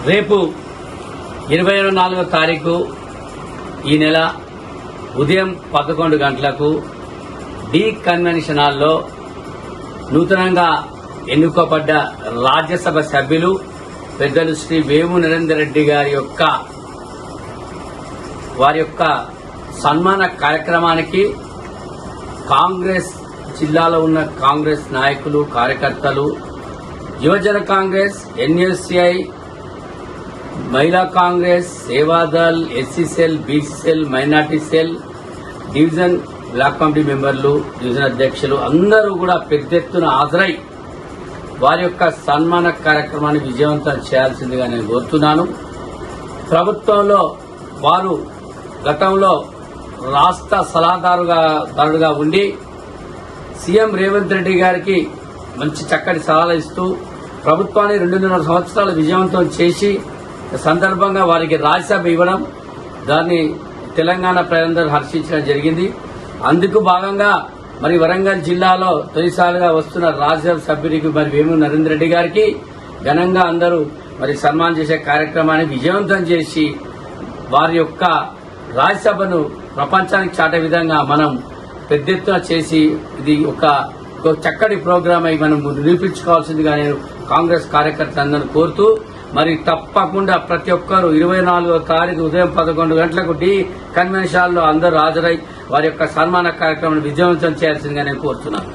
రేపు 24వ తారీఖు ఈ నెల ఉదయం 11 గంటలకు డి కన్వెన్షన్ హాల్లో నూతనంగా ఎన్నుకోబడ్డ రాజ్యసభ సభ్యులు పెద్దలు శ్రీ వేము నరేందర్ రెడ్డి గారి వారి యొక్క సన్మాన కార్యక్రమానికి కాంగ్రెస్ జిల్లాలో ఉన్న కాంగ్రెస్ నాయకులు, కార్యకర్తలు, యువజన కాంగ్రెస్, ఎన్ఎస్సిఐ, మహిళా Congress, Sevadal, SC cell, BC cell, minority cell, division block committee మెంబర్లు, డివిజన్ అధ్యక్షులు అందరూ కూడా పెద్ద ఎత్తున హాజరై వారి యొక్క సన్మాన కార్యక్రమాన్ని విజయవంతం చేయాల్సిందిగా నేను కోరుతున్నాను. ప్రభుత్వంలో వారు గతంలో రాష్ట్ర సలహాదారుగా ఉండి సీఎం రేవంత్ రెడ్డి గారికి మంచి చక్కటి సలహాలు ఇస్తూ ప్రభుత్వాన్ని 2.5 సంవత్సరాలు విజయవంతం చేసి సందర్భంగా వారికి రాజ్యసభ ఇవ్వడం, దాన్ని తెలంగాణ ప్రజలందరూ హర్షించడం జరిగింది. అందుకు భాగంగా మరి వరంగల్ జిల్లాలో తొలిసారిగా వస్తున్న రాజ్యసభ సభ్యుడికి మరి వేము నరేందర్ రెడ్డి గారికి ఘనంగా అందరూ మరి సన్మానం చేసే కార్యక్రమాన్ని విజయవంతం చేసి వారి యొక్క రాజ్యసభను ప్రపంచానికి చాటే విధంగా మనం పెద్ద ఎత్తున చేసి ఇది ఒక చక్కటి ప్రోగ్రామ్ అయి మనం నిరూపించుకోవాల్సిందిగా నేను కాంగ్రెస్ కార్యకర్తలందరూ కోరుతూ మరి తప్పకుండా ప్రతి ఒక్కరూ 24వ తారీఖు ఉదయం 11 గంటలకు డి కన్వెన్షన్ హాల్లో అందరూ హాజరై వారి యొక్క సన్మాన కార్యక్రమాన్ని విజయవంతం చేయాల్సిందిగా నేను కోరుతున్నాను.